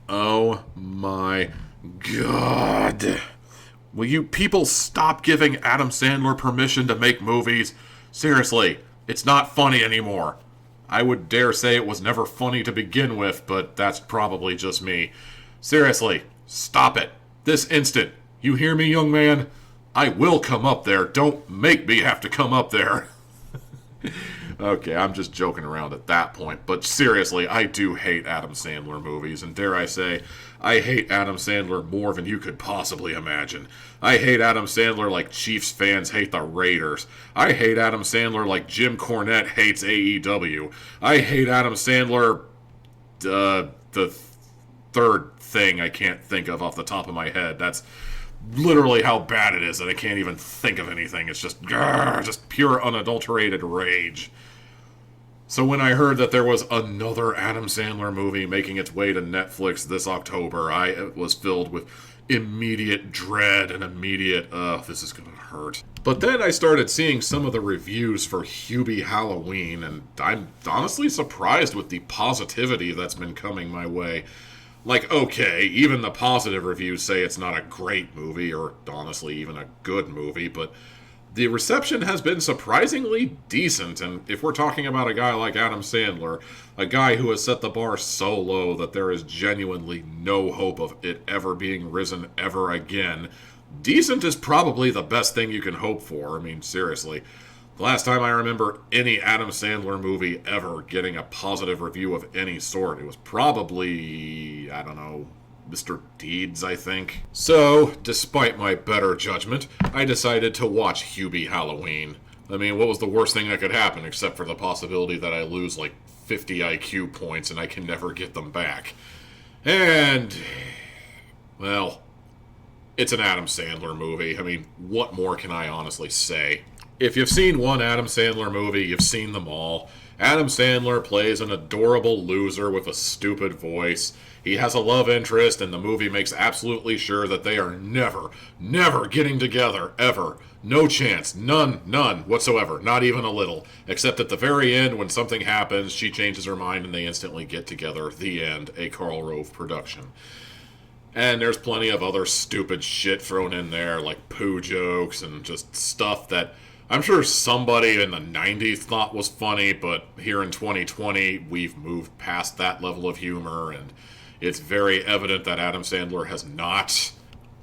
Oh my god. Will you people stop giving Adam Sandler permission to make movies? Seriously, it's not funny anymore. I would dare say it was never funny to begin with, but that's probably just me. Seriously, stop it. This instant. You hear me, young man? I will come up there. Don't make me have to come up there. Okay, I'm just joking around at that point. But seriously, I do hate Adam Sandler movies, and dare I say, I hate Adam Sandler more than you could possibly imagine. I hate Adam Sandler like Chiefs fans hate the Raiders. I hate Adam Sandler like Jim Cornette hates AEW. I hate Adam Sandler, the third thing I can't think of off the top of my head. That's literally how bad it is that I can't even think of anything. It's just pure unadulterated rage. So when I heard that there was another Adam Sandler movie making its way to Netflix this October, I was filled with immediate dread and immediate, this is gonna hurt. But then I started seeing some of the reviews for Hubie Halloween, and I'm honestly surprised with the positivity that's been coming my way. Like, okay, even the positive reviews say it's not a great movie, or honestly, even a good movie, but the reception has been surprisingly decent, and if we're talking about a guy like Adam Sandler, a guy who has set the bar so low that there is genuinely no hope of it ever being risen ever again, decent is probably the best thing you can hope for. I mean, seriously. The last time I remember any Adam Sandler movie ever getting a positive review of any sort, it was probably, I don't know, Mr. Deeds, I think. So, despite my better judgment, I decided to watch Hubie Halloween. I mean, what was the worst thing that could happen except for the possibility that I lose like 50 IQ points and I can never get them back? And, well, it's an Adam Sandler movie. I mean, what more can I honestly say? If you've seen one Adam Sandler movie, you've seen them all. Adam Sandler plays an adorable loser with a stupid voice. He has a love interest, and the movie makes absolutely sure that they are never getting together, ever. No chance. None whatsoever. Not even a little. Except at the very end, when something happens, she changes her mind and they instantly get together. The end. A Karl Rove production. And there's plenty of other stupid shit thrown in there, like poo jokes and just stuff that I'm sure somebody in the 90s thought was funny, but here in 2020, we've moved past that level of humor, and it's very evident that Adam Sandler has not.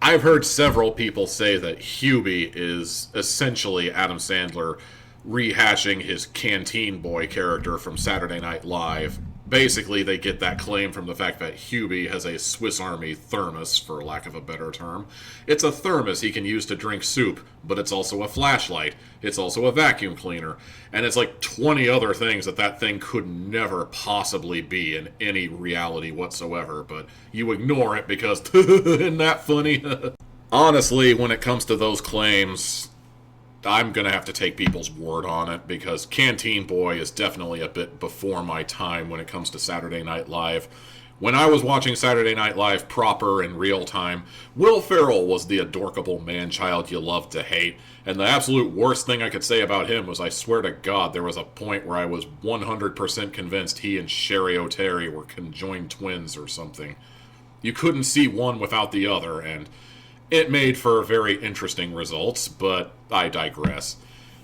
I've heard several people say that Hubie is essentially Adam Sandler rehashing his Canteen Boy character from Saturday Night Live. Basically, they get that claim from the fact that Hubie has a Swiss Army thermos, for lack of a better term. It's a thermos he can use to drink soup, but it's also a flashlight. It's also a vacuum cleaner. And it's like 20 other things that thing could never possibly be in any reality whatsoever, but you ignore it because, isn't that funny? Honestly, when it comes to those claims, I'm going to have to take people's word on it, because Canteen Boy is definitely a bit before my time when it comes to Saturday Night Live. When I was watching Saturday Night Live proper in real time, Will Ferrell was the adorkable man-child you love to hate, and the absolute worst thing I could say about him was, I swear to God, there was a point where I was 100% convinced he and Sherry O'Terry were conjoined twins or something. You couldn't see one without the other, and it made for very interesting results, but I digress.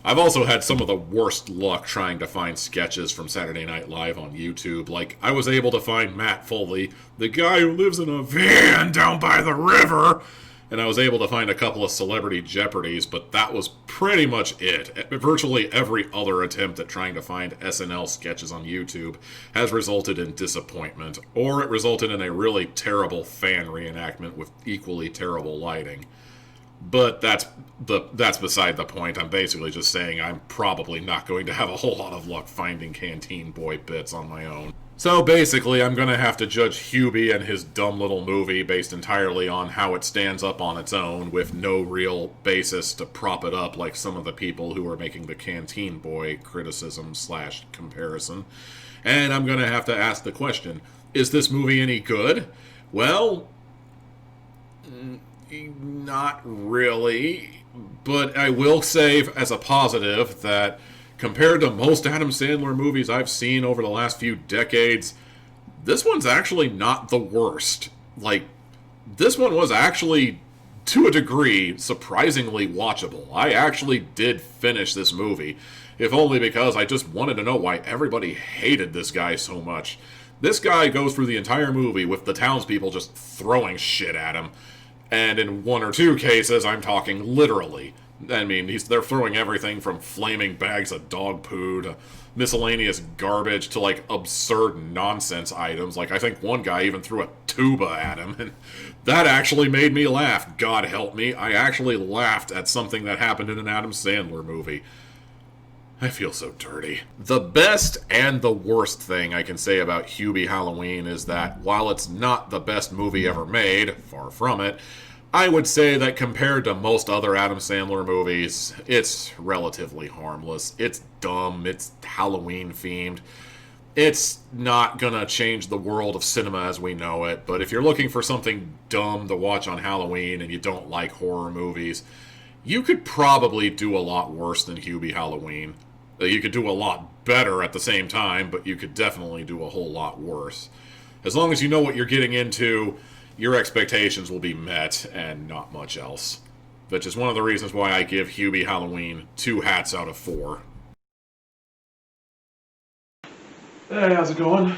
I've also had some of the worst luck trying to find sketches from Saturday Night Live on YouTube. Like, I was able to find Matt Foley, the guy who lives in a van down by the river, and I was able to find a couple of Celebrity Jeopardies, but that was pretty much it. Virtually every other attempt at trying to find SNL sketches on YouTube has resulted in disappointment, or it resulted in a really terrible fan reenactment with equally terrible lighting. But that's beside the point. I'm basically just saying I'm probably not going to have a whole lot of luck finding Canteen Boy bits on my own. So basically, I'm going to have to judge Hubie and his dumb little movie based entirely on how it stands up on its own, with no real basis to prop it up like some of the people who are making the Canteen Boy criticism/comparison. And I'm going to have to ask the question, is this movie any good? Well, not really. But I will say as a positive that compared to most Adam Sandler movies I've seen over the last few decades, this one's actually not the worst. Like, this one was actually, to a degree, surprisingly watchable. I actually did finish this movie, if only because I just wanted to know why everybody hated this guy so much. This guy goes through the entire movie with the townspeople just throwing shit at him. And in one or two cases, I'm talking literally. I mean, they're throwing everything from flaming bags of dog poo to miscellaneous garbage to, like, absurd nonsense items. Like, I think one guy even threw a tuba at him, and that actually made me laugh. God help me, I actually laughed at something that happened in an Adam Sandler movie. I feel so dirty. The best and the worst thing I can say about Hubie Halloween is that while it's not the best movie ever made, far from it, I would say that compared to most other Adam Sandler movies, it's relatively harmless. It's dumb, it's Halloween themed. It's not gonna change the world of cinema as we know it, but if you're looking for something dumb to watch on Halloween and you don't like horror movies, you could probably do a lot worse than Hubie Halloween. You could do a lot better at the same time, but you could definitely do a whole lot worse. As long as you know what you're getting into, your expectations will be met and not much else. Which is one of the reasons why I give Hubie Halloween 2 hats out of 4. Hey, how's it going?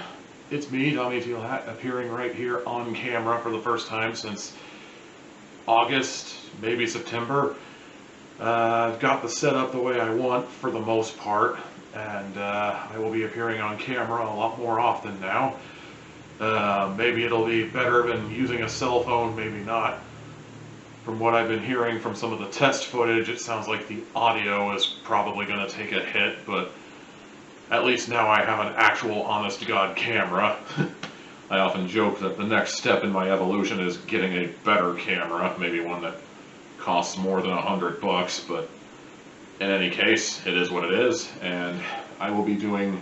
It's me, Tommy Teal Hat, appearing right here on camera for the first time since August, maybe September. I've got the setup the way I want for the most part, and I will be appearing on camera a lot more often now. Maybe it'll be better than using a cell phone, maybe not. From what I've been hearing from some of the test footage, it sounds like the audio is probably going to take a hit, but at least now I have an actual honest-to-God camera. I often joke that the next step in my evolution is getting a better camera, maybe one that costs more than $100, but in any case, it is what it is, and I will be doing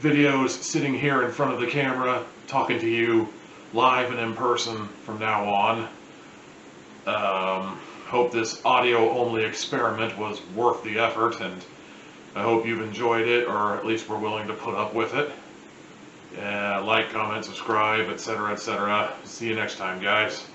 videos sitting here in front of the camera, talking to you live and in person from now on. Hope this audio-only experiment was worth the effort, and I hope you've enjoyed it, or at least were willing to put up with it. Like, comment, subscribe, etc., etc. See you next time, guys.